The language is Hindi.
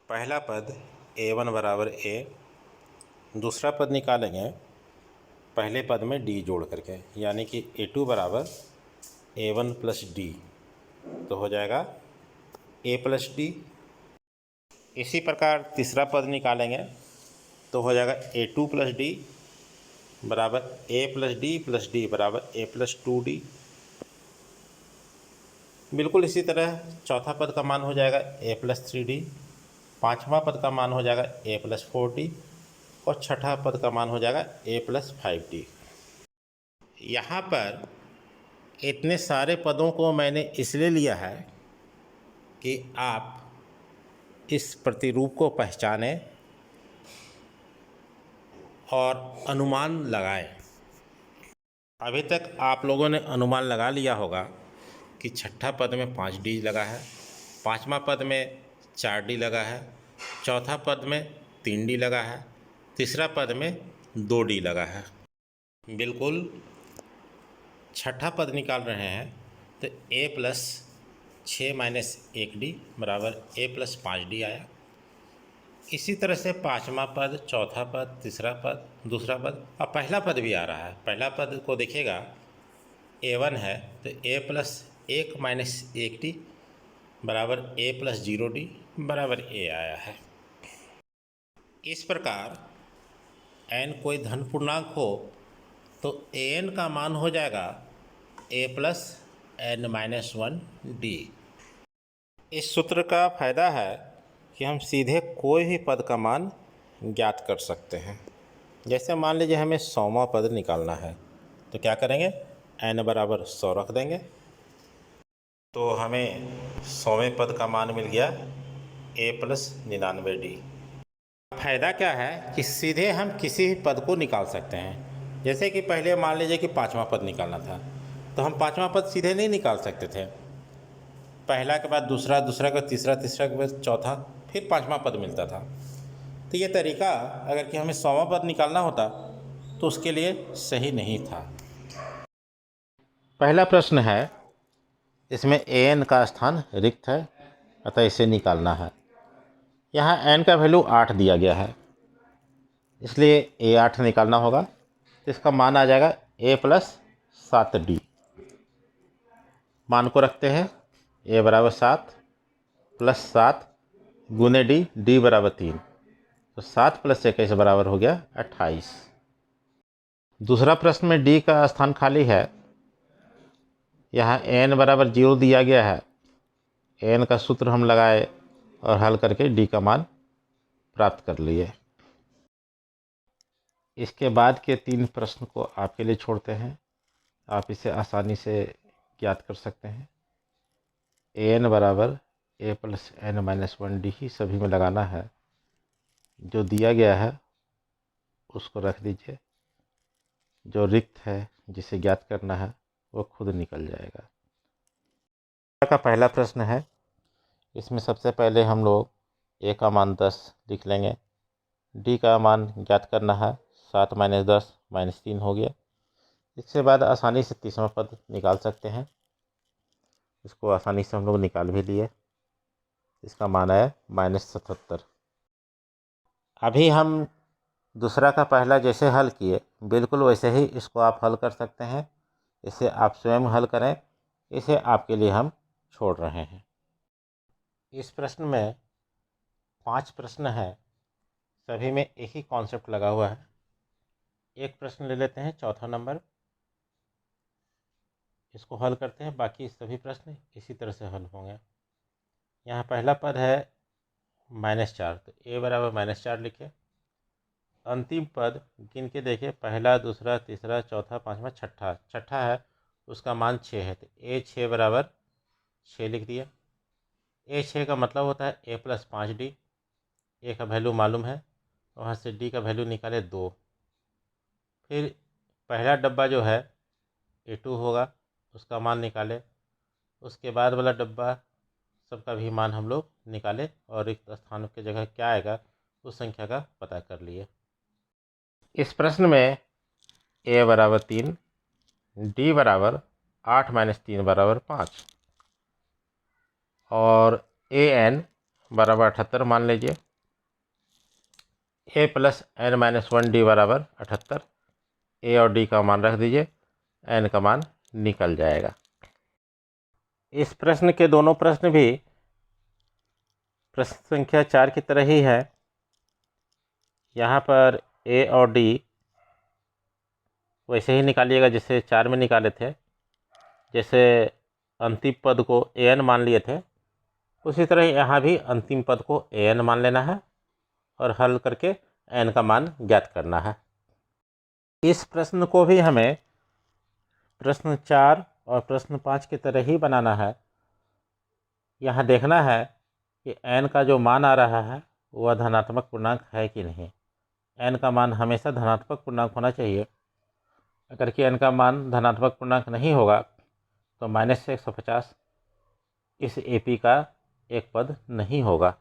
पहला पद a1 बराबर a, दूसरा पद निकालेंगे पहले पद में d जोड़ करके, यानी कि a2 बराबर a1 प्लस डी, तो हो जाएगा a प्लस डी। इसी प्रकार तीसरा पद निकालेंगे तो हो जाएगा a2 प्लस डी बराबर a प्लस डी बराबर a प्लस 2d। बिल्कुल इसी तरह चौथा पद का मान हो जाएगा a प्लस 3d, पाँचवा पद का मान हो जाएगा a प्लस 4d और छठा पद का मान हो जाएगा a प्लस 5d। यहाँ पर इतने सारे पदों को मैंने इसलिए लिया है कि आप इस प्रतिरूप को पहचानें और अनुमान लगाएं। अभी तक आप लोगों ने अनुमान लगा लिया होगा कि छठा पद में 5d लगा है, पाँचवा पद में 4d लगा है, चौथा पद में 3d लगा है, तीसरा पद में 2d लगा है। बिल्कुल छठा पद निकाल रहे हैं तो a प्लस 6 माइनस 1d बराबर a प्लस 5d आया। इसी तरह से पाँचवा पद, चौथा पद, तीसरा पद, दूसरा पद, अब पहला पद भी आ रहा है। पहला पद को देखिएगा a1 है तो a प्लस 1 माइनस 1d बराबर a प्लस 0d बराबर a आया है। इस प्रकार n कोई धन पूर्णांक हो तो an का मान हो जाएगा a plus n minus 1d। इस सूत्र का फायदा है कि हम सीधे कोई भी पद का मान ज्ञात कर सकते हैं। जैसे मान लीजिए हमें 100वां पद निकालना है तो क्या करेंगे, n बराबर 100 रख देंगे तो हमें 100वें पद का मान मिल गया a प्लस 99d। फायदा क्या है कि सीधे हम किसी भी पद को निकाल सकते हैं। जैसे कि पहले मान लीजिए कि पाँचवां पद निकालना था तो हम पाँचवां पद सीधे नहीं निकाल सकते थे, पहला के बाद दूसरा, दूसरा के बाद तीसरा, तीसरा के बाद चौथा, फिर पाँचवां पद मिलता था। तो ये तरीका अगर कि हमें 100वां पद निकालना होता तो उसके लिए सही नहीं था। पहला प्रश्न है, इसमें an का स्थान रिक्त है अतः इसे निकालना है। यहाँ n का वैल्यू 8 दिया गया है इसलिए a8 निकालना होगा, तो इसका मान आ जाएगा a प्लस 7d। मान को रखते हैं, a बराबर 7 प्लस 7 गुने d बराबर 3, तो 7 प्लस 21 बराबर हो गया 28। दूसरा प्रश्न में d का स्थान खाली है। यहाँ n बराबर 0 दिया गया है। n का सूत्र हम लगाए और हल करके d का मान प्राप्त कर लिए। इसके बाद के 3 प्रश्न को आपके लिए छोड़ते हैं, आप इसे आसानी से ज्ञात कर सकते हैं। an बराबर a plus n minus 1d ही सभी में लगाना है। जो दिया गया है उसको रख दीजिए, जो रिक्त है जिसे ज्ञात करना है वो खुद निकल जाएगा। का पहला प्रश्न है, इसमें सबसे पहले हम लोग a का मान 10 लिख लेंगे, d का मान ज्ञात करना है, 7 माइनस 10 माइनस 3 हो गया। इसके बाद आसानी से तीसरा पद निकाल सकते हैं, इसको आसानी से हम लोग निकाल भी लिए। इसका मान है -77। अभी हम दूसरा का पहला जैसे हल किए बिल्कुल वैसे ही इसको आप हल कर सकते हैं। इसे आप स्वयं हल करें, इसे आपके लिए हम छोड़ रहे हैं। इस प्रश्न में 5 प्रश्न है, सभी में एक ही कॉन्सेप्ट लगा हुआ है। एक प्रश्न ले लेते हैं, चौथा नंबर, इसको हल करते हैं, बाकी सभी प्रश्न इसी तरह से हल होंगे। यहाँ पहला पद है -4, तो a बराबर -4 लिखे। अंतिम पद गिन के देखिए, पहला, दूसरा, तीसरा, चौथा, पाँचवा, छठा है, उसका मान 6 है, तो a6 बराबर 6 लिख दिया। a6 का मतलब होता है a प्लस 5d। a का वैल्यू मालूम है, वहाँ से d का वैल्यू निकाले 2। फिर पहला डब्बा जो है a2 होगा, उसका मान निकाले। उसके बाद वाला डब्बा सबका भी मान हम लोग निकाले और रिक्त स्थानों की जगह क्या आएगा उस संख्या का पता कर लिए। इस प्रश्न में a बराबर 3, d बराबर 8 माइनस 3 बराबर 5 और an बराबर 78 मान लीजिए। a plus n minus 1d बराबर 78। a और d का मान रख दीजिए, n का मान निकल जाएगा। इस प्रश्न के दोनों प्रश्न भी प्रश्न संख्या 4 की तरह ही है। यहाँ पर a और d वैसे ही निकालिएगा जैसे 4 में निकाले थे। जैसे अंतिम पद को an मान लिए थे, उसी तरह यहाँ भी अंतिम पद को an मान लेना है और हल करके n का मान ज्ञात करना है। इस प्रश्न को भी हमें प्रश्न 4 और प्रश्न 5 की तरह ही बनाना है। यहाँ देखना है कि n का जो मान आ रहा है वह धनात्मक पूर्णांक है कि नहीं। n का मान हमेशा धनात्मक पूर्णांक होना चाहिए। अगर कि n का मान धनात्मक पूर्णांक नहीं होगा तो -150 इस AP का एक पद नहीं होगा।